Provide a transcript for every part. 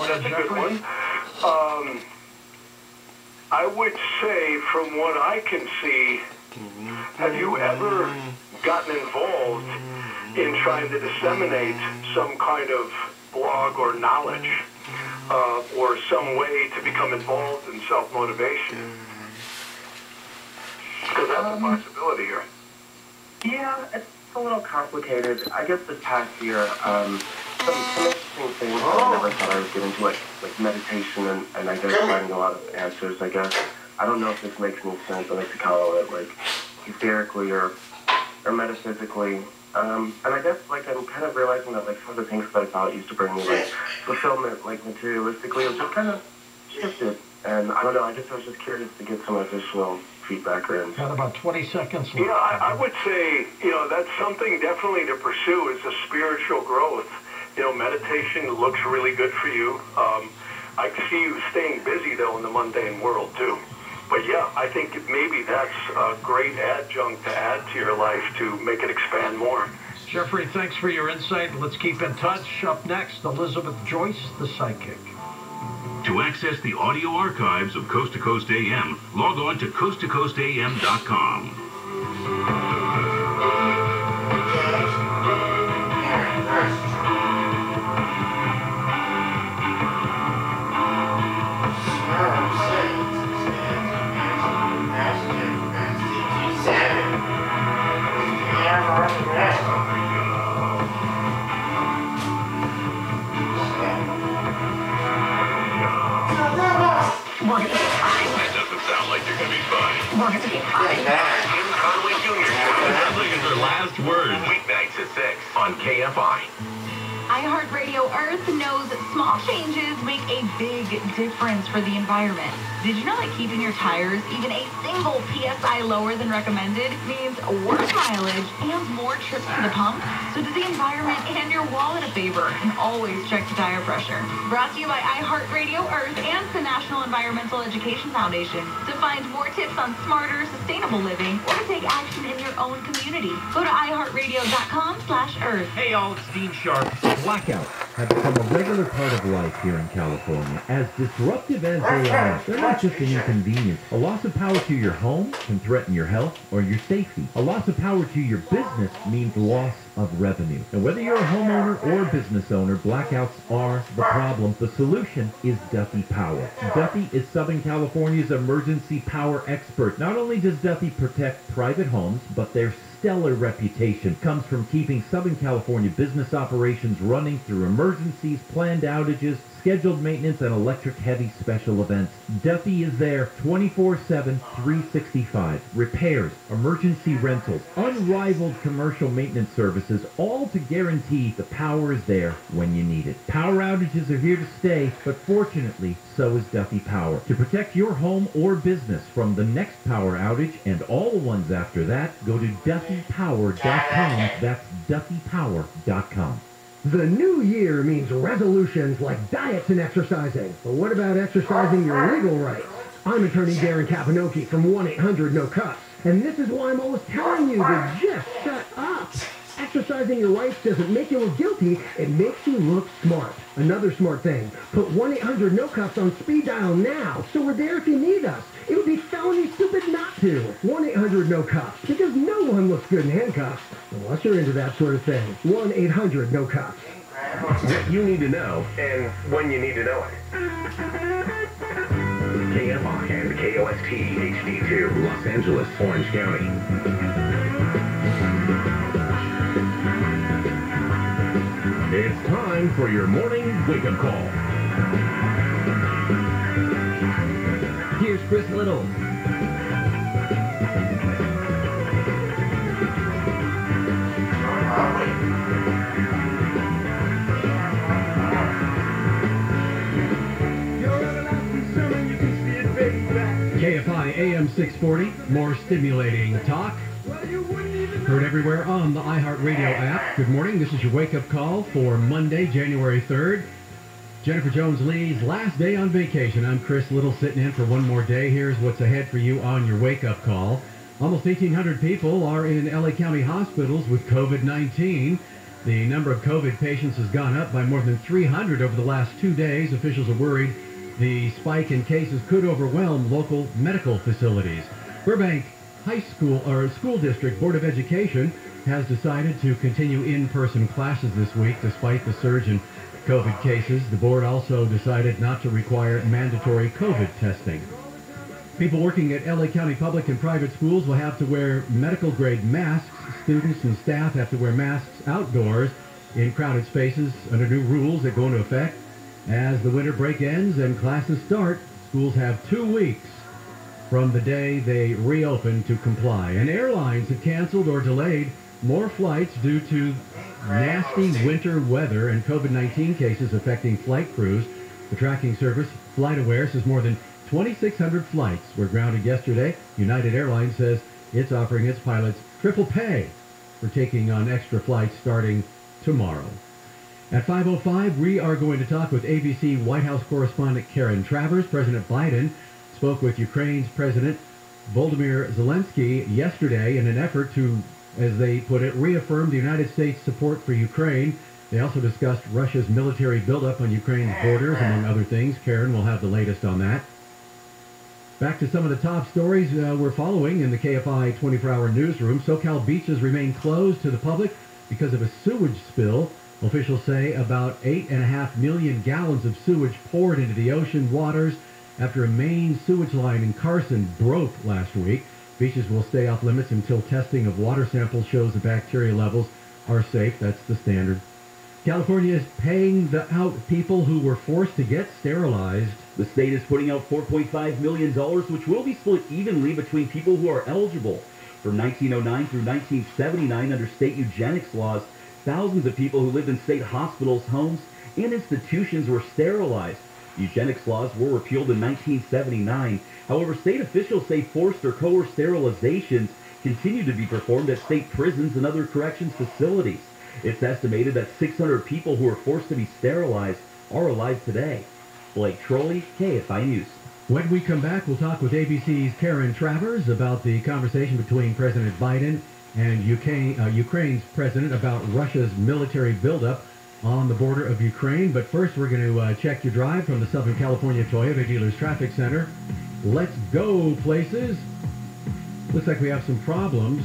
That's a good one. I would say, from what I can see, have you ever gotten involved in trying to disseminate some kind of blog or knowledge, or some way to become involved in self-motivation? Because that's a possibility here. Yeah, it's a little complicated. I guess this past year, some interesting things that I never thought I would get into, like meditation and I guess finding a lot of answers, I guess. I don't know if this makes any sense. I like to call it, like, etherically or metaphysically. And I guess, like, I'm kind of realizing that, like, some of the things that I thought used to bring me, like, fulfillment, like, materialistically, have just kind of shifted. And I don't know, I was just curious to get some additional feedback or insight. Got about 20 seconds left. Yeah, I would say, that's something definitely to pursue, is a spiritual growth. Meditation looks really good for you. I see you staying busy, though, in the mundane world, too. But, yeah, I think maybe that's a great adjunct to add to your life to make it expand more. Jeffrey, thanks for your insight. Let's keep in touch. Up next, Elizabeth Joyce, the psychic. To access the audio archives of Coast to Coast AM, log on to coasttocoastam.com. That doesn't sound like you're going to be fine. Jim Conway Jr. Looking for last words. Weeknights at 6 on KFI. iHeartRadio Earth knows small changes make a big difference for the environment. Did you know that keeping your tires even a single PSI lower than recommended means worse mileage and more trips to the pump? So do the environment and your wallet a favor and always check the tire pressure. Brought to you by iHeartRadio Earth and the National Environmental Education Foundation. To find more tips on smarter, sustainable living or to take action in your own community, go to iHeartRadio.com/Earth. Hey y'all, it's Dean Sharp. Blackouts have become a regular part of life here in California. As disruptive as they are, they're not just an inconvenience. A loss of power to your home can threaten your health or your safety. A loss of power to your business means loss of revenue. And whether you're a homeowner or a business owner, blackouts are the problem. The solution is Duffy Power. Duffy is Southern California's emergency power expert. Not only does Duffy protect private homes, but their stellar reputation comes from keeping Southern California business operations running through emergencies, planned outages, scheduled maintenance, and electric-heavy special events. Duffy is there 24/7, 365. Repairs, emergency rentals, unrivaled commercial maintenance services, all to guarantee the power is there when you need it. Power outages are here to stay, but fortunately, so is Duffy Power. To protect your home or business from the next power outage and all the ones after that, go to DuffyPower.com. That's DuffyPower.com. The new year means resolutions like diets and exercising. But what about exercising your legal rights? I'm attorney Darren Kapinoki from 1-800-NO-CUPS. And this is why I'm always telling you to just shut up. Exercising your rights doesn't make you look guilty, it makes you look smart. Another smart thing, put 1-800-NO-CUPS on speed dial now, so we're there if you need us. It would be felony stupid not to. 1-800-NO-CUPS, because no one looks good in handcuffs, unless you're into that sort of thing. 1-800-NO-CUPS. What you need to know, and when you need to know it. KFI and KOST HD2, Los Angeles, Orange County. It's time for your morning wake-up call. Here's Chris Little. KFI AM 640, more stimulating talk. Heard everywhere on the iHeartRadio app. Good morning, this is your wake-up call for Monday, January 3rd. Jennifer Jones-Lee's last day on vacation. I'm Chris Little sitting in for one more day. Here's what's ahead for you on your wake-up call. Almost 1,800 people are in LA County hospitals with COVID-19. The number of COVID patients has gone up by more than 300 over the last 2 days. Officials are worried the spike in cases could overwhelm local medical facilities. Burbank School District Board of Education has decided to continue in-person classes this week despite the surge in COVID cases. The board also decided not to require mandatory COVID testing. People working at LA County public and private schools will have to wear medical-grade masks. Students and staff have to wear masks outdoors in crowded spaces under new rules that go into effect as the winter break ends and classes start. Schools have 2 weeks from the day they reopen to comply. And airlines have canceled or delayed more flights due to nasty winter weather and COVID-19 cases affecting flight crews. The tracking service, FlightAware, says more than 2,600 flights were grounded yesterday. United Airlines says it's offering its pilots triple pay for taking on extra flights starting tomorrow. At 5:05, we are going to talk with ABC White House correspondent Karen Travers. President Biden spoke with Ukraine's President Volodymyr Zelensky yesterday in an effort to, as they put it, reaffirm the United States' support for Ukraine. They also discussed Russia's military buildup on Ukraine's borders, among other things. Karen will have the latest on that. Back to some of the top stories we're following in the KFI 24-hour newsroom. SoCal beaches remain closed to the public because of a sewage spill. Officials say about 8.5 million gallons of sewage poured into the ocean waters after a main sewage line in Carson broke last week. Beaches will stay off limits until testing of water samples shows the bacteria levels are safe. That's the standard. California is paying out people who were forced to get sterilized. The state is putting out $4.5 million, which will be split evenly between people who are eligible. From 1909 through 1979, under state eugenics laws, thousands of people who lived in state hospitals, homes, and institutions were sterilized. Eugenics laws were repealed in 1979. However, state officials say forced or coerced sterilizations continue to be performed at state prisons and other corrections facilities. It's estimated that 600 people who were forced to be sterilized are alive today. Blake Trolley, KFI News. When we come back, we'll talk with ABC's Karen Travers about the conversation between President Biden and Ukraine's president about Russia's military buildup on the border of Ukraine. But first, we're going to check your drive from the Southern California Toyota Dealers Traffic Center. Let's go places. Looks like we have some problems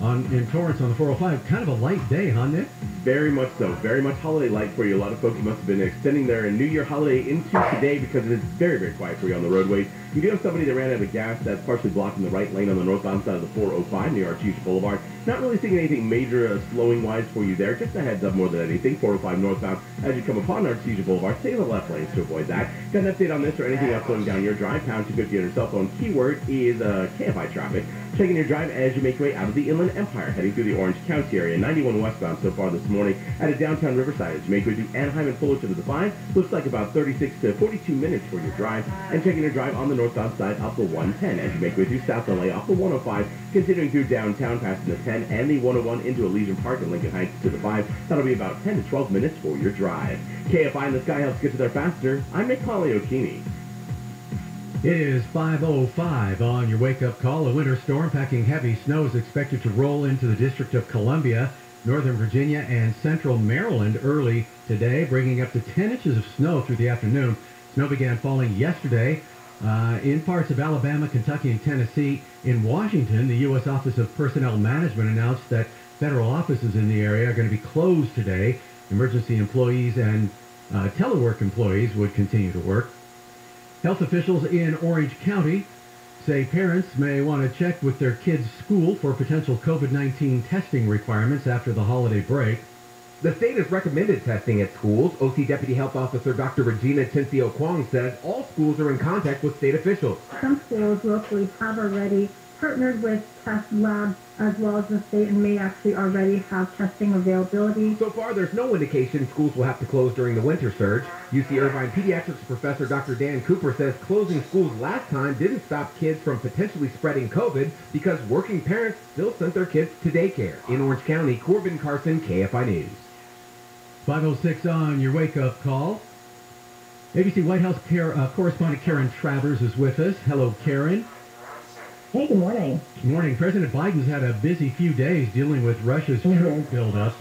in Torrance on the 405. Kind of a light day, huh, Nick? Very much so. Very much holiday light for you. A lot of folks must have been extending their New Year holiday into today because it is very, very quiet for you on the roadways. You do have somebody that ran out of gas that's partially blocking the right lane on the northbound side of the 405 near Artesia Boulevard. Not really seeing anything major slowing-wise for you there. Just a heads up more than anything. 405 northbound as you come upon Artesia Boulevard. Stay in the left lanes to avoid that. Got an update on this or anything else slowing down your drive? Pound 250 on your cell phone. Keyword is KFI traffic. Checking your drive as you make your way out of the Inland Empire, heading through the Orange County area. 91 westbound so far this morning at a downtown Riverside. As you make your way through Anaheim and Fullerton to the 5, looks like about 36 to 42 minutes for your drive. And checking your drive on the northbound side off the 110 as you make your way through South LA off the 105, continuing through downtown, passing the 10 and the 101 into Elysian Park and Lincoln Heights to the 5. That'll be about 10 to 12 minutes for your drive. KFI in the Sky helps get you there faster. I'm Macaulay O'Keene. It is 5:05 on your wake-up call. A winter storm packing heavy snow is expected to roll into the District of Columbia, Northern Virginia, and Central Maryland early today, bringing up to 10 inches of snow through the afternoon. Snow began falling yesterday in parts of Alabama, Kentucky, and Tennessee. In Washington, the U.S. Office of Personnel Management announced that federal offices in the area are going to be closed today. Emergency employees and telework employees would continue to work. Health officials in Orange County say parents may want to check with their kids' school for potential COVID-19 testing requirements after the holiday break. The state has recommended testing at schools. OC Deputy Health Officer Dr. Regina Tencio Kwong says all schools are in contact with state officials. Some schools locally have already partnered with test labs as well as the state and may actually already have testing availability. So far, there's no indication schools will have to close during the winter surge. UC Irvine pediatrics professor Dr. Dan Cooper says closing schools last time didn't stop kids from potentially spreading COVID because working parents still sent their kids to daycare. In Orange County, Corbin Carson, KFI News. 5:06 on your wake-up call. ABC White House correspondent Karen Travers is with us. Hello, Karen. Hey, good morning. Good morning. President Biden's had a busy few days dealing with Russia's troop buildup.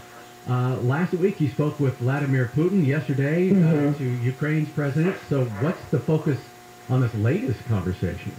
Last week you spoke with Vladimir Putin, yesterday to Ukraine's president. So what's the focus on this latest conversation?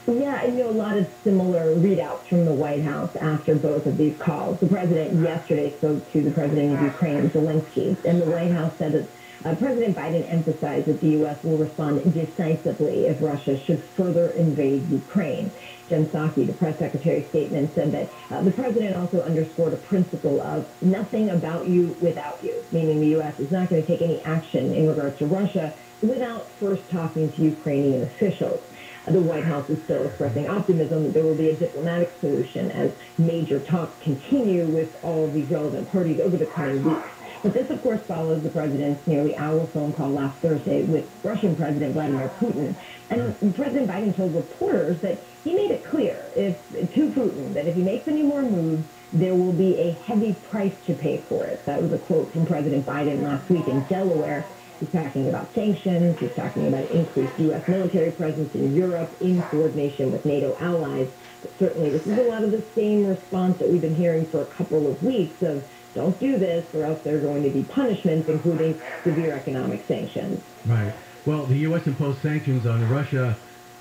Yeah, and a lot of similar readouts from the White House after both of these calls. The president yesterday spoke to the president of Ukraine, Zelensky, and the White House said that President Biden emphasized that the U.S. will respond decisively if Russia should further invade Ukraine. Jen Psaki, the press secretary's statement, said that the president also underscored a principle of nothing about you without you, meaning the U.S. is not going to take any action in regards to Russia without first talking to Ukrainian officials. The White House is still expressing optimism that there will be a diplomatic solution as major talks continue with all of these relevant parties over the coming weeks. But this, of course, follows the president's nearly hour phone call last Thursday with Russian President Vladimir Putin. And President Biden told reporters that he made it clear to Putin that if he makes any more moves, there will be a heavy price to pay for it. That was a quote from President Biden last week in Delaware. He's talking about sanctions. He's talking about increased U.S. military presence in Europe in coordination with NATO allies. But certainly this is a lot of the same response that we've been hearing for a couple of weeks of don't do this or else there are going to be punishments, including severe economic sanctions. Right. Well, the U.S. imposed sanctions on Russia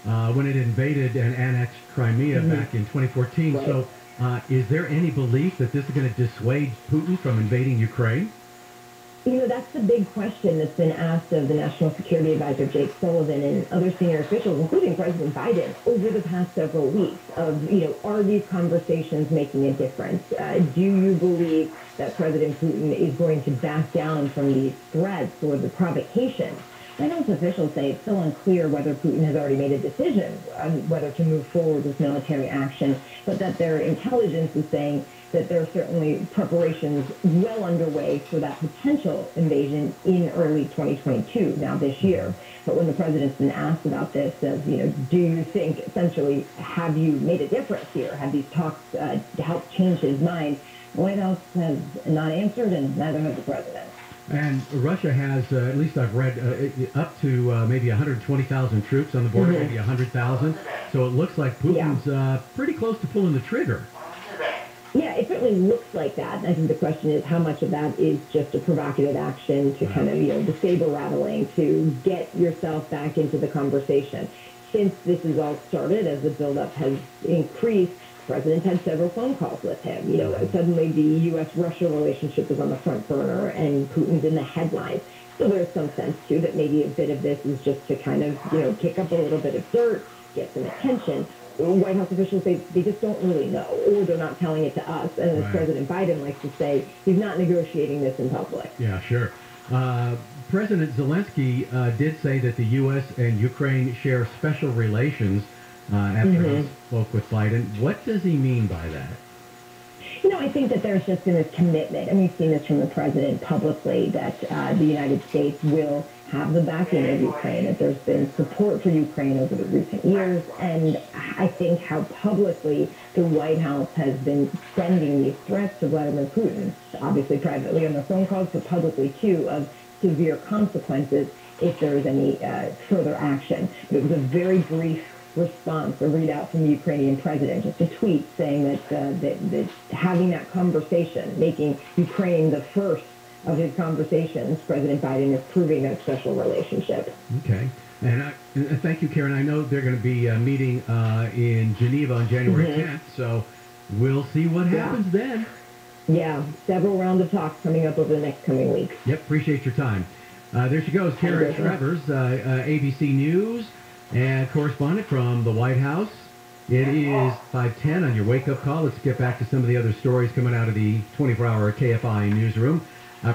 when it invaded and annexed Crimea back in 2014. Right. So is there any belief that this is going to dissuade Putin from invading Ukraine? That's the big question that's been asked of the National Security Advisor Jake Sullivan and other senior officials, including President Biden, over the past several weeks of, are these conversations making a difference? Do you believe that President Putin is going to back down from these threats or the provocations? White House officials say it's still unclear whether Putin has already made a decision on whether to move forward with military action, but that their intelligence is saying that there are certainly preparations well underway for that potential invasion in early 2022, now this year. But when the president's been asked about this, says, do you think, essentially, have you made a difference here? Have these talks helped change his mind? The White House has not answered, and neither has the president. And Russia has, at least I've read, up to maybe 120,000 troops on the border, maybe 100,000. So it looks like Putin's pretty close to pulling the trigger. Yeah, it certainly looks like that. I think the question is how much of that is just a provocative action to kind of, the saber rattling to get yourself back into the conversation. Since this has all started, as the buildup has increased, the president had several phone calls with him. Suddenly the U.S.-Russia relationship is on the front burner and Putin's in the headlines. So there's some sense, too, that maybe a bit of this is just to kind of, kick up a little bit of dirt, get some attention. White House officials, they just don't really know, or they're not telling it to us. And as President Biden likes to say, he's not negotiating this in public. Yeah, sure. President Zelensky did say that the U.S. and Ukraine share special relations after he spoke with Biden. What does he mean by that? I think that there's just been this commitment, and we've seen this from the president publicly, that the United States will have the backing of Ukraine, that there's been support for Ukraine over the recent years, and I think how publicly the White House has been sending these threats to Vladimir Putin, obviously privately on the phone calls, but publicly too, of severe consequences if there is any further action. But it was a very brief response, a readout from the Ukrainian president, just a tweet saying that having that conversation, making Ukraine the first of his conversations, President Biden is proving that special relationship. Okay. And thank you, Karen. I know they're going to be meeting in Geneva on January 10th, so we'll see what happens then. Yeah, several rounds of talks coming up over the next coming weeks. Yep, appreciate your time. There she goes, Karen Travers, ABC News and correspondent from the White House. It is 5:10 on your wake-up call. Let's get back to some of the other stories coming out of the 24-hour KFI newsroom.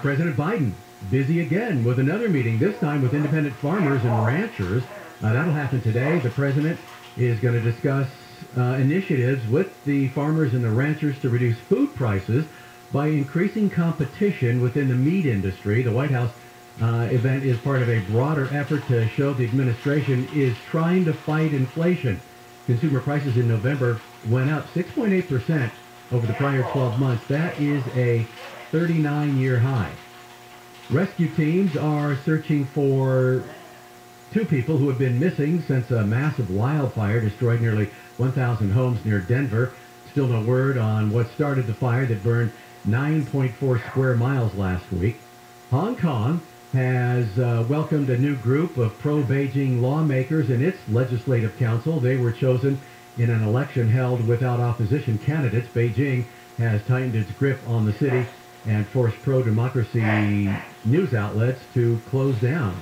President Biden, busy again with another meeting, this time with independent farmers and ranchers. That'll happen today. The president is going to discuss initiatives with the farmers and the ranchers to reduce food prices by increasing competition within the meat industry. The White House event is part of a broader effort to show the administration is trying to fight inflation. Consumer prices in November went up 6.8% over the prior 12 months. That is a 39-year high. Rescue teams are searching for two people who have been missing since a massive wildfire destroyed nearly 1,000 homes near Denver. Still no word on what started the fire that burned 9.4 square miles last week. Hong Kong has welcomed a new group of pro-Beijing lawmakers in its legislative council. They were chosen in an election held without opposition candidates. Beijing has tightened its grip on the city and forced pro-democracy news outlets to close down.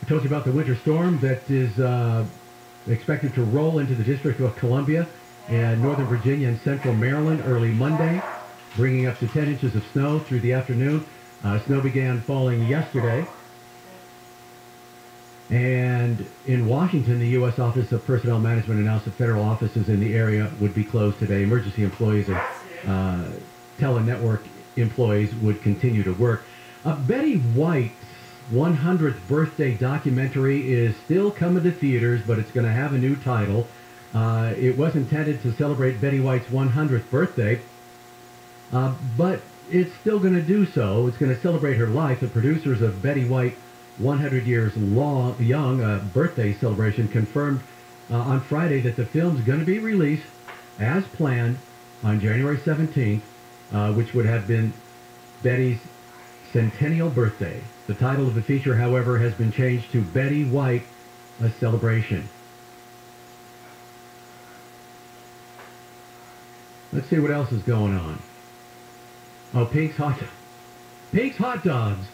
I told you about the winter storm that is expected to roll into the District of Columbia and Northern Virginia and Central Maryland early Monday, bringing up to 10 inches of snow through the afternoon. Snow began falling yesterday. And in Washington, the U.S. Office of Personnel Management announced that federal offices in the area would be closed today. Emergency employees and tele-network employees would continue to work. Betty White's 100th birthday documentary is still coming to theaters, but it's going to have a new title. It was intended to celebrate Betty White's 100th birthday, but it's still going to do so. It's going to celebrate her life. The producers of Betty White 100 Years Young birthday celebration confirmed on Friday that the film's going to be released as planned on January 17th, which would have been Betty's centennial birthday. The title of the feature, however, has been changed to Betty White, A Celebration. Let's see what else is going on. Oh, Pink's Hot Dogs,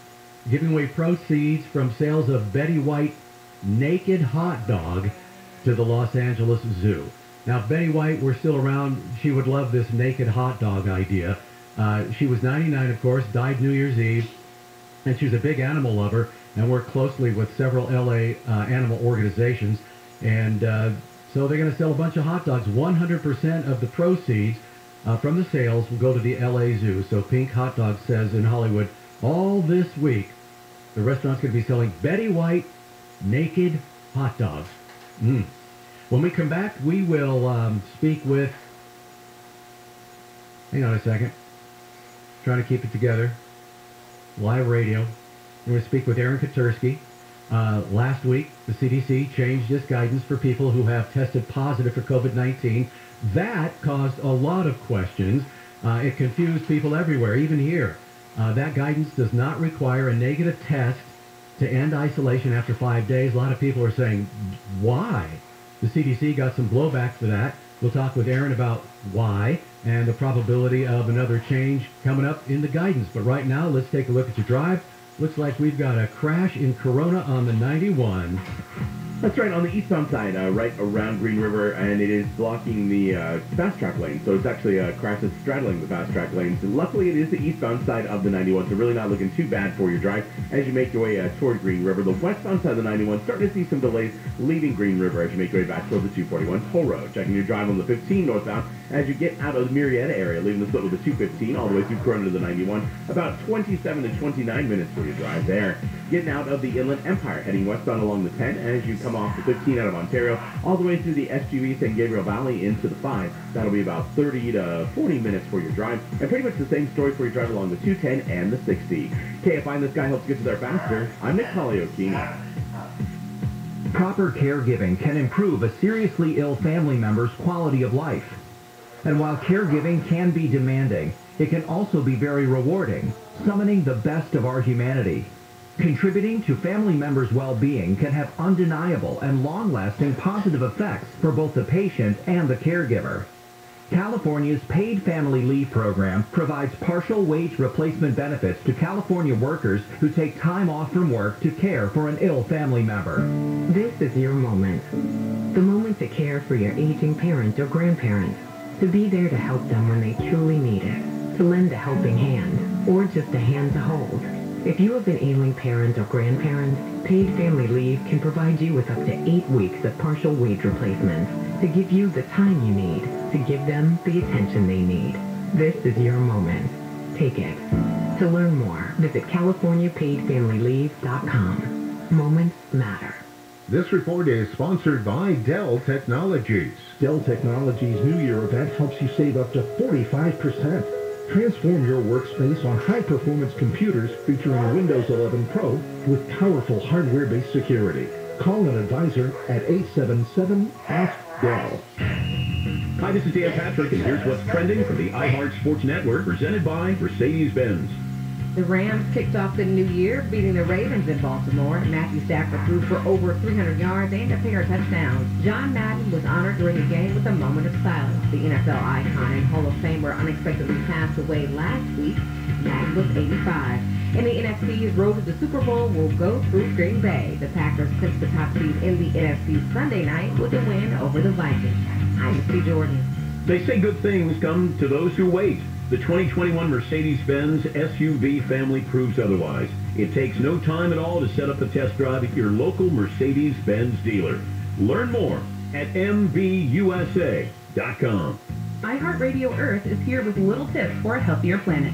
giving away proceeds from sales of Betty White Naked Hot Dog to the Los Angeles Zoo. Now, if Betty White were still around, she would love this naked hot dog idea. She was 99, of course, died New Year's Eve, and she was a big animal lover and worked closely with several L.A. animal organizations. And so they're going to sell a bunch of hot dogs. 100% of the proceeds from the sales will go to the L.A. Zoo. So Pink Hot Dog says in Hollywood, all this week, the restaurant's going to be selling Betty White Naked Hot Dogs. When we come back, we will speak with... Hang on a second. Trying to keep it together. Live radio. We're going to speak with Aaron Katursky. Last week, the CDC changed its guidance for people who have tested positive for COVID-19. That caused a lot of questions. It confused people everywhere, even here. That guidance does not require a negative test to end isolation after 5 days. A lot of people are saying, why? The CDC got some blowback for that. We'll talk with Aaron about why and the probability of another change coming up in the guidance. But right now, let's take a look at your drive. Looks like we've got a crash in Corona on the 91. That's right, on the eastbound side, right around Green River, and it is blocking the fast track lane. So it's actually a crash that's straddling the fast track lanes. And luckily, it is the eastbound side of the 91, so really not looking too bad for your drive as you make your way toward Green River. The westbound side of the 91, starting to see some delays leaving Green River as you make your way back toward the 241 toll road. Checking your drive on the 15 northbound as you get out of the Murrieta area, leaving the split with the 215 all the way through Corona to the 91. About 27 to 29 minutes for your drive there. Getting out of the Inland Empire, heading westbound along the 10 as you come off the 15 out of Ontario, all the way through the SGV San Gabriel Valley into the 5. That'll be about 30 to 40 minutes for your drive, and pretty much the same story for your drive along the 210 and the 60. KFI and this guy helps get you there faster. I'm Nick Polioke. Proper caregiving can improve a seriously ill family member's quality of life. And while caregiving can be demanding, it can also be very rewarding, summoning the best of our humanity. Contributing to family members' well-being can have undeniable and long-lasting positive effects for both the patient and the caregiver. California's Paid Family Leave program provides partial wage replacement benefits to California workers who take time off from work to care for an ill family member. This is your moment. The moment to care for your aging parent or grandparent. To be there to help them when they truly need it. To lend a helping hand, or just a hand to hold. If you have an ailing parent or grandparent, Paid Family Leave can provide you with up to 8 weeks of partial wage replacement to give you the time you need to give them the attention they need. This is your moment. Take it. To learn more, visit CaliforniaPaidFamilyLeave.com. Moments matter. This report is sponsored by Dell Technologies. Dell Technologies' New Year event helps you save up to 45%. Transform your workspace on high-performance computers featuring Windows 11 Pro with powerful hardware-based security. Call an advisor at 877-ASK-DELL. Hi, this is Dan Patrick, and here's what's trending from the iHeart Sports Network, presented by Mercedes-Benz. The Rams kicked off the new year, beating the Ravens in Baltimore. Matthew Stafford threw for over 300 yards and a pair of touchdowns. John Madden was honored during the game with a moment of silence. The NFL icon and Hall of Famer unexpectedly passed away last week. Madden was 85. In the NFC's road to the Super Bowl will go through Green Bay. The Packers clinched the top seed in the NFC Sunday night with a win over the Vikings. I'm Steve Jordan. They say good things come to those who wait. The 2021 Mercedes-Benz SUV family proves otherwise. It takes no time at all to set up a test drive at your local Mercedes-Benz dealer. Learn more at MBUSA.com. iHeartRadio Earth is here with little tips for a healthier planet.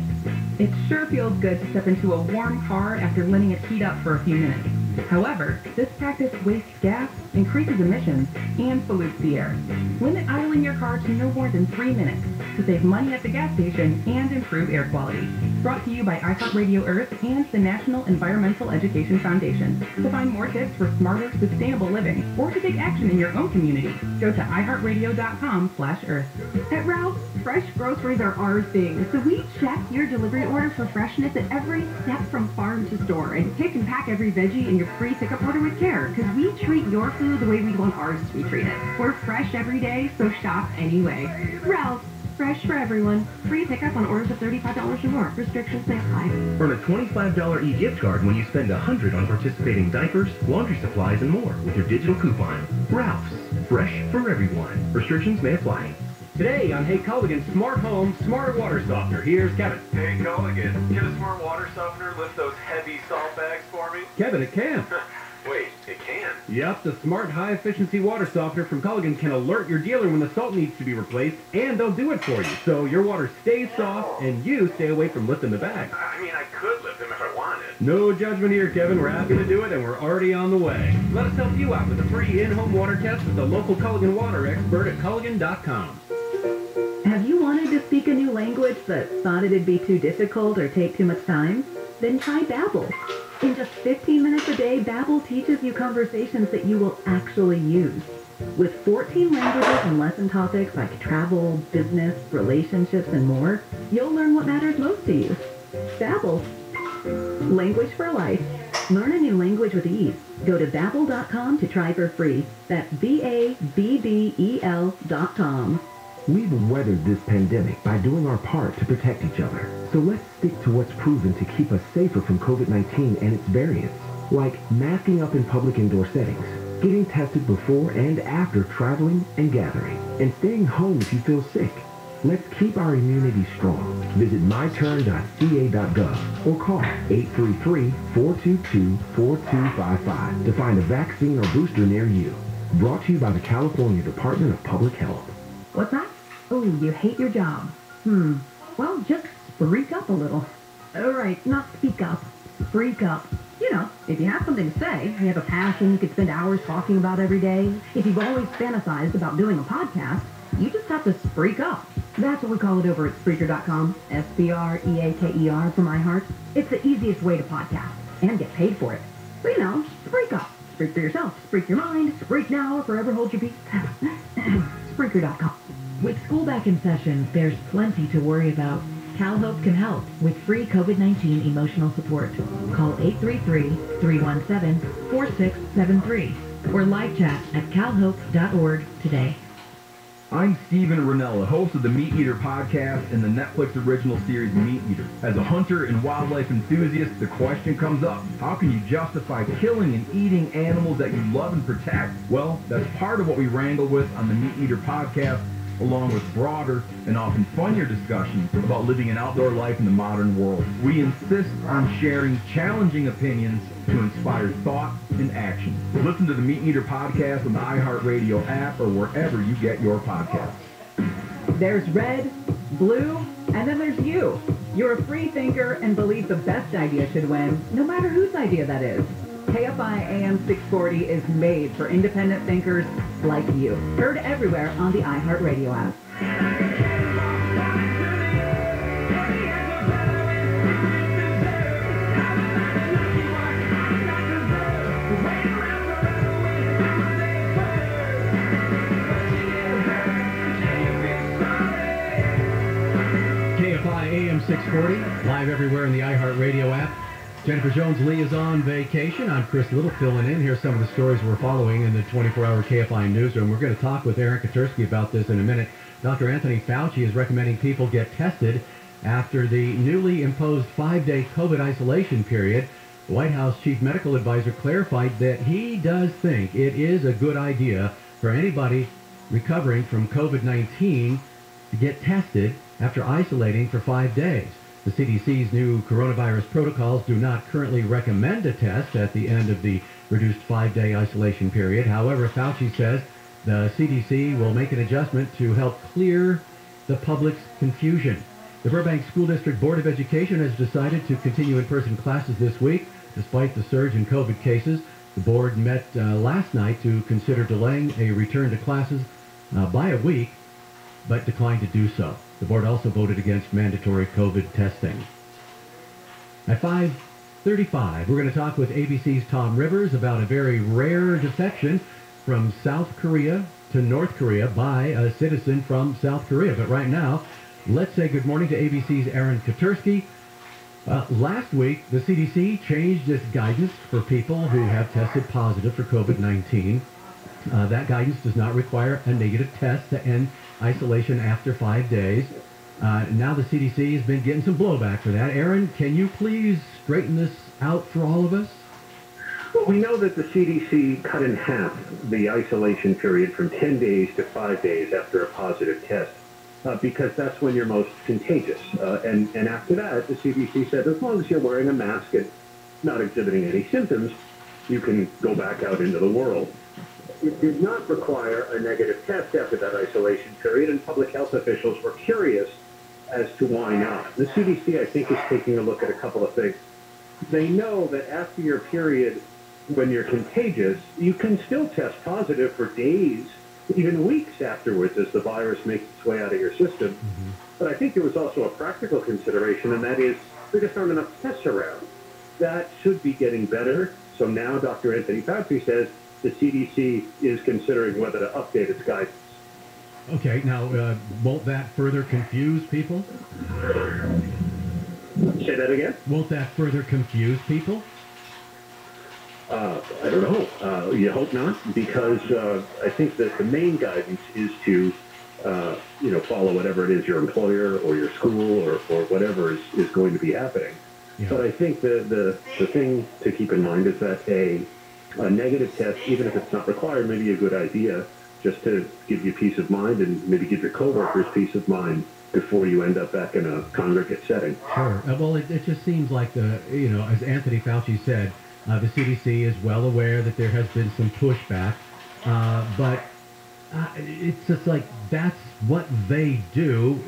It sure feels good to step into a warm car after letting it heat up for a few minutes. However, this practice wastes gas, increases emissions, and pollutes the air. Limit idling your car to no more than 3 minutes to save money at the gas station and improve air quality. Brought to you by iHeartRadio Earth and the National Environmental Education Foundation. To find more tips for smarter, sustainable living, or to take action in your own community, go to iHeartRadio.com/Earth. At Ralph's, fresh groceries are our thing, so we check your delivery order for freshness at every step from farm to store and pick and pack every veggie in your free pickup order with care, because we treat your food the way we want ours to be treated. We're fresh every day, so shop anyway. Ralph's, fresh for everyone. Free pickup on orders of $35 or more. Restrictions may apply. Earn a $25 e-gift card when you spend $100 on participating diapers, laundry supplies, and more with your digital coupon. Ralph's, fresh for everyone. Restrictions may apply. Today on Hey Culligan's Smart Home, Smarter Water Softener, here's Kevin. Hey Culligan, get a smart water softener, lift those heavy salt bags for me. Kevin, it can. Wait, it can? Yep, the smart high-efficiency water softener from Culligan can alert your dealer when the salt needs to be replaced, and they'll do it for you, so your water stays soft and you stay away from lifting the bag. I mean, I could lift them if I wanted. No judgment here, Kevin. We're happy to do it, and we're already on the way. Let us help you out with a free in-home water test with the local Culligan water expert at Culligan.com. Have you wanted to speak a new language but thought it'd be too difficult or take too much time? Then try Babbel. In just 15 minutes a day, Babbel teaches you conversations that you will actually use. With 14 languages and lesson topics like travel, business, relationships, and more, you'll learn what matters most to you. Babbel. Language for life. Learn a new language with ease. Go to Babbel.com to try for free. That's BABBEL.com. We've weathered this pandemic by doing our part to protect each other. So let's stick to what's proven to keep us safer from COVID-19 and its variants, like masking up in public indoor settings, getting tested before and after traveling and gathering, and staying home if you feel sick. Let's keep our immunity strong. Visit myturn.ca.gov or call 833-422-4255 to find a vaccine or booster near you. Brought to you by the California Department of Public Health. What's that? Oh, you hate your job. Well, just freak up a little. All right, not speak up. Freak up. You know, if you have something to say, you have a passion you could spend hours talking about every day, if you've always fantasized about doing a podcast, you just have to freak up. That's what we call it over at Spreaker.com. S-P-R-E-A-K-E-R from iHeart. It's the easiest way to podcast and get paid for it. So, you know, freak up. Speak for yourself. Speak your mind. Freak now or forever hold your peace. Spreaker.com. With school back in session, there's plenty to worry about. CalHope can help with free COVID-19 emotional support. Call 833-317-4673 or live chat at calhope.org today. I'm Steven Ranella, host of the Meat Eater podcast and the Netflix original series Meat Eater. As a hunter and wildlife enthusiast, the question comes up, how can you justify killing and eating animals that you love and protect? Well, that's part of what we wrangle with on the Meat Eater podcast, along with broader and often funnier discussions about living an outdoor life in the modern world. We insist on sharing challenging opinions to inspire thought and action. Listen to the Meat Eater podcast on the iHeartRadio app or wherever you get your podcasts. There's red, blue, and then there's you. You're a free thinker and believe the best idea should win, no matter whose idea that is. KFI AM 640 is made for independent thinkers like you. Heard everywhere on the iHeartRadio app. 6:40, live everywhere in the iHeartRadio app. Jennifer Jones-Lee is on vacation. I'm Chris Little filling in. Here's some of the stories we're following in the 24-hour KFI newsroom. We're going to talk with Aaron Katersky about this in a minute. Dr. Anthony Fauci is recommending people get tested after the newly imposed 5-day COVID isolation period. The White House chief medical advisor clarified that he does think it is a good idea for anybody recovering from COVID-19 to get tested after isolating for 5 days. The CDC's new coronavirus protocols do not currently recommend a test at the end of the reduced 5-day isolation period. However, Fauci says the CDC will make an adjustment to help clear the public's confusion. The Burbank School District Board of Education has decided to continue in-person classes this week. Despite the surge in COVID cases, the board met last night to consider delaying a return to classes by a week, but declined to do so. The board also voted against mandatory COVID testing. At 5:35, we're going to talk with ABC's Tom Rivers about a very rare defection from South Korea to North Korea by a citizen from South Korea. But right now, let's say good morning to ABC's Aaron Katersky. Last week, the CDC changed its guidance for people who have tested positive for COVID-19. That guidance does not require a negative test to end isolation after 5 days. Now the CDC has been getting some blowback for that. Aaron, can you please straighten this out for all of us? Well, we know that the CDC cut in half the isolation period from 10 days to 5 days after a positive test, because that's when you're most contagious. And after that, the CDC said as long as you're wearing a mask and not exhibiting any symptoms, you can go back out into the world. It did not require a negative test after that isolation period, and public health officials were curious as to why not. The CDC, I think, is taking a look at a couple of things. They know that after your period when you're contagious, you can still test positive for days, even weeks afterwards as the virus makes its way out of your system. Mm-hmm. But I think there was also a practical consideration, and that is there just aren't enough tests around. That should be getting better. So now Dr. Anthony Fauci says the CDC is considering whether to update its guidance. Okay, now, won't that further confuse people? Say that again? Won't that further confuse people? I don't know. You hope not, because I think that the main guidance is to, follow whatever it is your employer or your school or whatever is going to be happening. Yeah. But I think the thing to keep in mind is that a negative test, even if it's not required, may be a good idea just to give you peace of mind and maybe give your coworkers peace of mind before you end up back in a congregate setting. Sure. Well, it just seems like as Anthony Fauci said, the CDC is well aware that there has been some pushback, but it's just like that's what they do.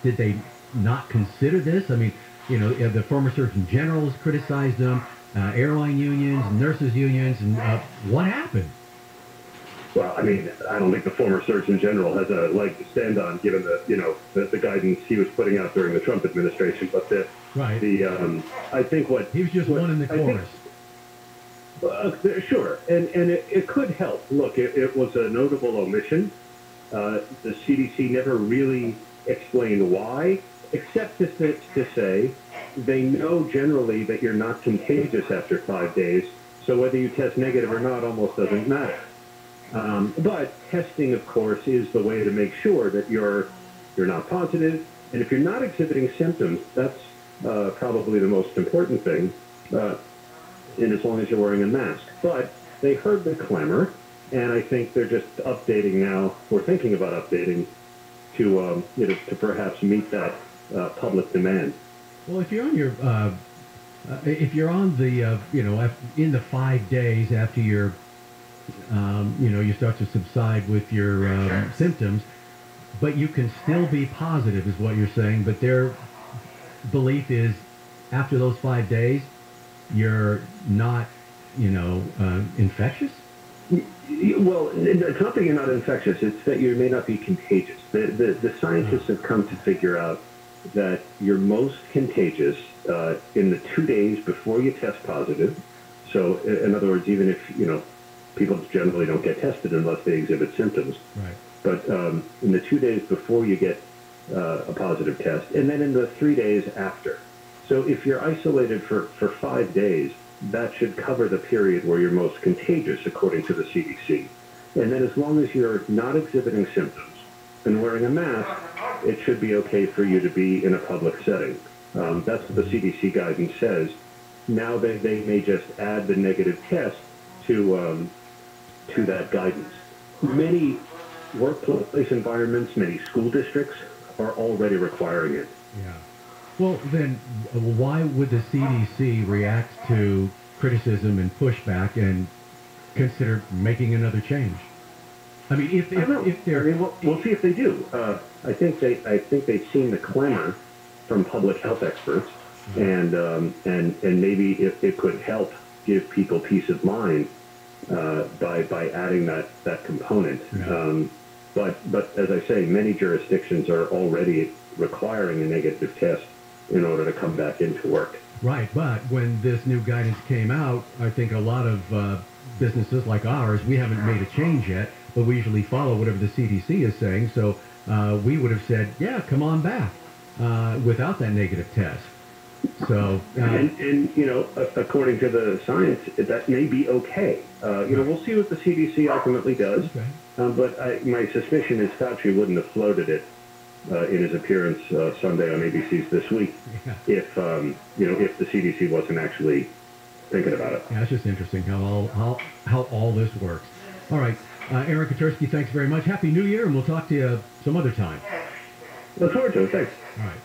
Did they not consider this? I mean, the former Surgeon General has criticized them, airline unions, nurses unions, and what happened? Well, I mean, I don't think the former Surgeon General has a leg to stand on, given the guidance he was putting out during the Trump administration. But I think he was just one in the chorus. Sure, and it could help. Look, it was a notable omission. The CDC never really explained why, except to say they know generally that you're not contagious after 5 days, so whether you test negative or not almost doesn't matter. But testing, of course, is the way to make sure that you're not positive, and if you're not exhibiting symptoms, that's probably the most important thing. And as long as you're wearing a mask. But they heard the clamor, and I think they're just updating now, or thinking about updating, to perhaps meet that public demand. Well, if you're on in the 5 days after you're, you start to subside with your symptoms, but you can still be positive, is what you're saying. But their belief is, after those 5 days, you're not, infectious? Well, it's not that you're not infectious. It's that you may not be contagious. The scientists have come to figure out that you're most contagious in the 2 days before you test positive. So, in other words, even if, people generally don't get tested unless they exhibit symptoms. Right. But in the 2 days before you get a positive test, and then in the 3 days after. So if you're isolated for 5 days, that should cover the period where you're most contagious, according to the CDC. And then as long as you're not exhibiting symptoms and wearing a mask, it should be okay for you to be in a public setting. That's what the CDC guidance says. Now they may just add the negative test to that guidance. Many workplace environments, many school districts are already requiring it. Yeah. Well, then why would the CDC react to criticism and pushback and consider making another change? I mean, if they're, I mean, we'll see if they do. I think they've seen the clamor from public health experts, and maybe it could help give people peace of mind by adding that component. Yeah. But as I say, many jurisdictions are already requiring a negative test in order to come back into work. Right, but when this new guidance came out, I think a lot of businesses like ours, we haven't made a change yet, but we usually follow whatever the CDC is saying, so we would have said, yeah, come on back, without that negative test. So, and you know, according to the science, that may be okay. You know, we'll see what the CDC ultimately does. Okay. But my suspicion is Fauci wouldn't have floated it in his appearance Sunday on ABC's This Week if you know, if the CDC wasn't actually thinking about it. Yeah, it's just interesting how all this works. All right, Aaron Katursky, thanks very much. Happy New Year, and we'll talk to you some other time. Look forward to it. Thanks. All right.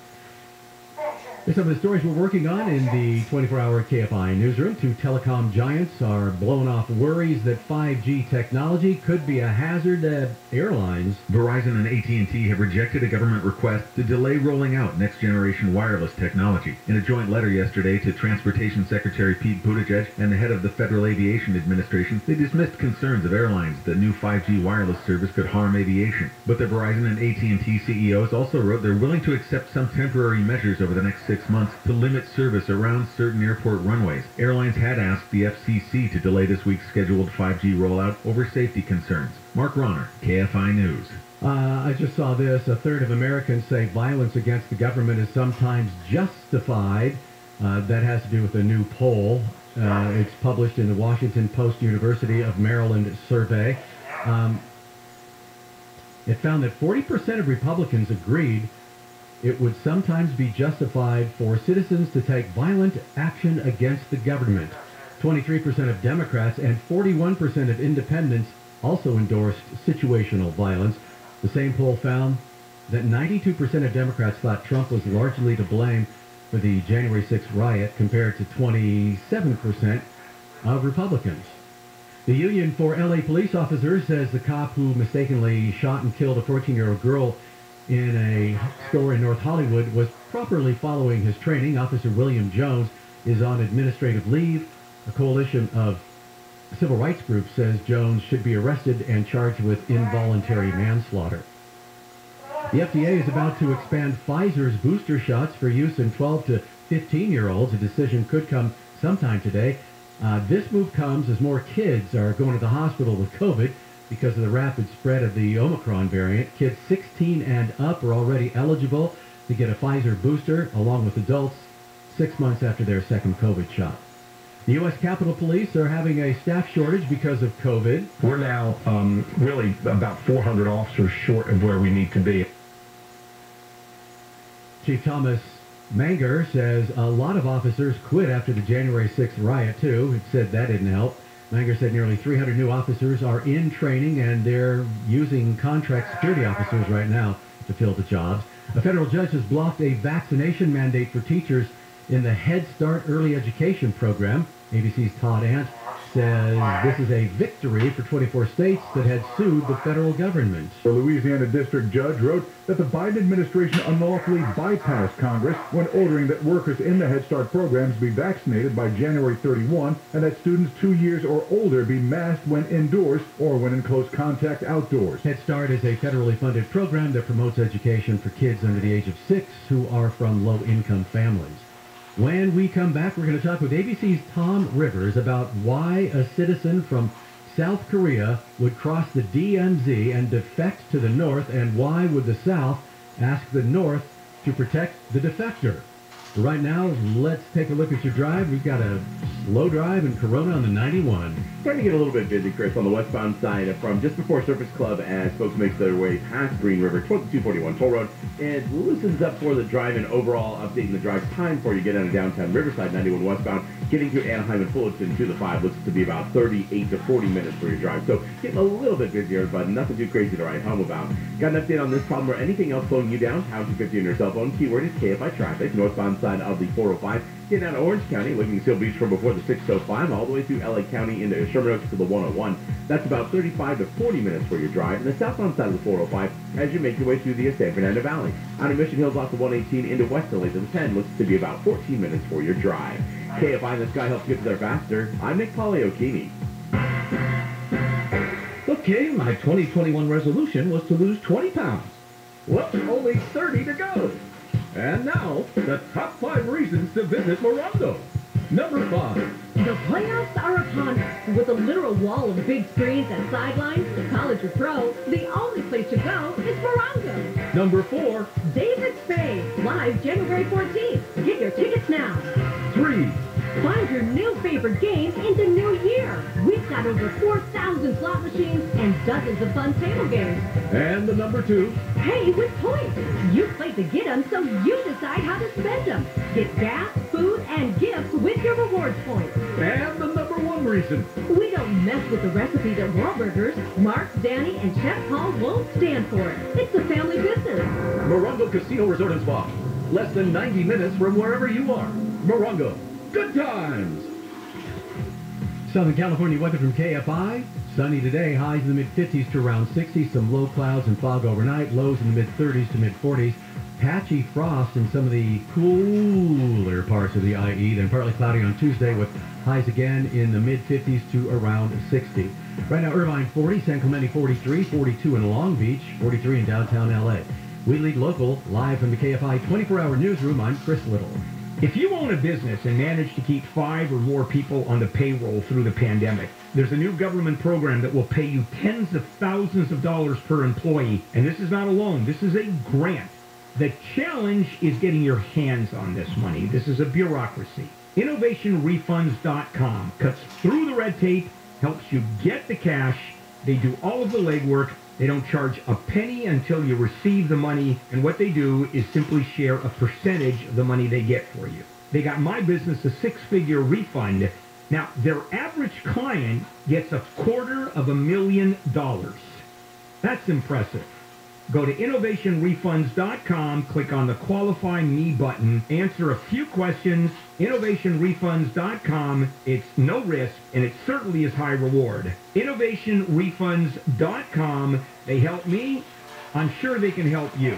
Here's some of the stories we're working on in the 24-hour KFI newsroom. Two telecom giants are blowing off worries that 5G technology could be a hazard to airlines. Verizon and AT&T have rejected a government request to delay rolling out next-generation wireless technology. In a joint letter yesterday to Transportation Secretary Pete Buttigieg and the head of the Federal Aviation Administration, they dismissed concerns of airlines that new 5G wireless service could harm aviation. But the Verizon and AT&T CEOs also wrote they're willing to accept some temporary measures over the next 6 months to limit service around certain airport runways. Airlines had asked the FCC to delay this week's scheduled 5G rollout over safety concerns. Mark Ronner, KFI News. I just saw this. A third of Americans say violence against the government is sometimes justified. That has to do with a new poll. It's published in the Washington Post University of Maryland survey. It found that 40% of Republicans agreed it would sometimes be justified for citizens to take violent action against the government. 23% of Democrats and 41% of independents also endorsed situational violence. The same poll found that 92% of Democrats thought Trump was largely to blame for the January 6th riot, compared to 27% of Republicans. The Union for LA Police Officers says the cop who mistakenly shot and killed a 14-year-old girl in a store in North Hollywood was properly following his training. Officer William Jones is on administrative leave. A coalition of civil rights groups says Jones should be arrested and charged with involuntary manslaughter. The FDA is about to expand Pfizer's booster shots for use in 12 to 15-year-olds. A decision could come sometime today. This move comes as more kids are going to the hospital with COVID because of the rapid spread of the Omicron variant. Kids 16 and up are already eligible to get a Pfizer booster, along with adults, 6 months after their second COVID shot. The U.S. Capitol Police are having a staff shortage because of COVID. We're now really about 400 officers short of where we need to be. Chief Thomas Manger says a lot of officers quit after the January 6th riot, too. It said that didn't help. Manger said nearly 300 new officers are in training, and they're using contract security officers right now to fill the jobs. A federal judge has blocked a vaccination mandate for teachers in the Head Start early education program. ABC's Todd Ant says this is a victory for 24 states that had sued the federal government. The Louisiana district judge wrote that the Biden administration unlawfully bypassed Congress when ordering that workers in the Head Start programs be vaccinated by January 31 and that students 2 years or older be masked when indoors or when in close contact outdoors. Head Start is a federally funded program that promotes education for kids under the age of 6 who are from low-income families. When we come back, we're going to talk with ABC's Tom Rivers about why a citizen from South Korea would cross the DMZ and defect to the north, and why would the South Ask the North to protect the defector. So right now, let's take a look at your drive. We've got a slow drive in Corona on the 91. Starting to get a little bit busy, Chris, on the westbound side from just before Surface Club as folks make their way past Green River towards the 241 toll road. It loosens up for the drive and overall updating the drive time for you get out of downtown Riverside 91 westbound. Getting to Anaheim and Fullerton to the 5 looks to be about 38 to 40 minutes for your drive. So getting a little bit busier, but nothing too crazy to write home about. Got an update on this problem or anything else slowing you down? Pound 250 on your cell phone. Keyword is KFI traffic. Northbound side of the 405. Getting out of Orange County, looking Seal Beach from before the 605, all the way through LA County into Sherman Oaks to the 101. That's about 35 to 40 minutes for your drive. And the southbound side of the 405 as you make your way through the San Fernando Valley. Out of Mission Hills off the 118 into West LA to the 10 looks to be about 14 minutes for your drive. KFI in the Sky helps you get there faster. I'm Nick Poliokini. Okay, my 2021 resolution was to lose 20 pounds. Well, only 30 to go. And now, the top 5 reasons to visit Morongo. Number 5. The playoffs are upon us. With a literal wall of big screens and sidelines, college or pro, the only place to go is Morongo. Number 4. David Spade, live January 14th. Get your tickets now. 3. Find your new favorite game in the new year. We've got over 4,000 slot machines and dozens of fun table games. And the number 2. Pay with points. You play to get them, so you decide how to spend them. Get gas, food, and gifts with your rewards points. And the number 1 reason. We don't mess with the recipes at Wahlburgers. Mark, Danny, and Chef Paul won't stand for it. It's a family business. Morongo Casino Resort and Spa. Less than 90 minutes from wherever you are. Morongo. Good times. Southern California weather from KFI. Sunny today, highs in the mid-50s to around 60. Some low clouds and fog overnight. Lows in the mid-30s to mid-40s. Patchy frost in some of the cooler parts of the IE. Then partly cloudy on Tuesday with highs again in the mid-50s to around 60. Right now, Irvine 40, San Clemente 43, 42 in Long Beach, 43 in downtown LA. We lead local, live from the KFI 24-hour newsroom. I'm Chris Little. If you own a business and manage to keep 5 or more people on the payroll through the pandemic, there's a new government program that will pay you tens of thousands of dollars per employee. And this is not a loan. This is a grant. The challenge is getting your hands on this money. This is a bureaucracy. InnovationRefunds.com cuts through the red tape, helps you get the cash. They do all of the legwork. They don't charge a penny until you receive the money, and what they do is simply share a percentage of the money they get for you. They got my business a 6-figure refund. Now, their average client gets $250,000. That's impressive. Go to InnovationRefunds.com, click on the Qualify Me button, answer a few questions. InnovationRefunds.com. It's no risk, and it certainly is high reward. InnovationRefunds.com. They help me. I'm sure they can help you.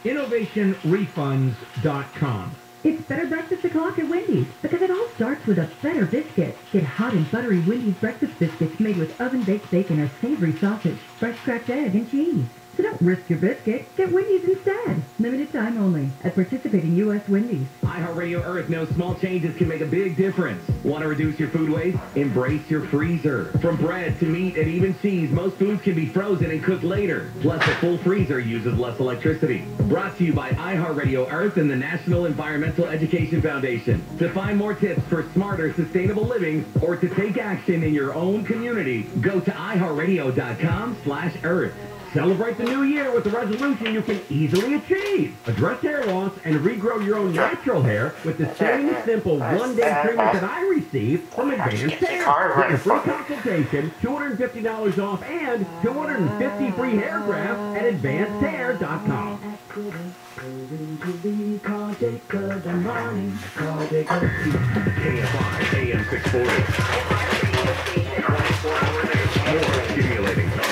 InnovationRefunds.com. It's better breakfast o'clock at Wendy's, because it all starts with a better biscuit. Get hot and buttery Wendy's breakfast biscuits made with oven-baked bacon or savory sausage, fresh cracked egg, and cheese. So don't risk your biscuit. Get Wendy's instead. Limited time only at participating U.S. Wendy's. iHeartRadio Earth knows small changes can make a big difference. Want to reduce your food waste? Embrace your freezer. From bread to meat and even cheese, most foods can be frozen and cooked later. Plus, a full freezer uses less electricity. Brought to you by iHeartRadio Earth and the National Environmental Education Foundation. To find more tips for smarter, sustainable living or to take action in your own community, go to iHeartRadio.com/Earth. Celebrate the new year with a resolution you can easily achieve. Address hair loss and regrow your own natural hair with the same simple one-day treatment that I received from Advanced Hair. Get a free consultation, $250 off, and 250 free hair grafts at AdvancedHair.com. KFI AM 640. 24-hour news. More stimulating talk.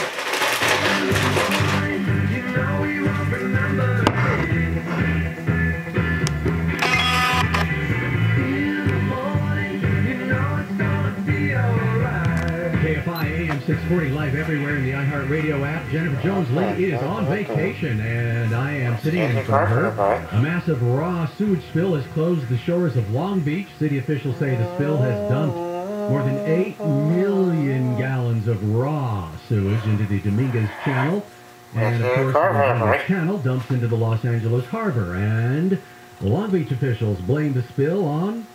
KFI AM 640 live everywhere in the iHeartRadio app. Jennifer Jones-Lee is on vacation, and I am sitting in front of her. A massive raw sewage spill has closed the shores of Long Beach. City officials say the spill has dumped more than 8 million gallons of raw sewage into the Dominguez Channel. And, of course, the channel dumps into the Los Angeles harbor. And Long Beach officials blame the spill on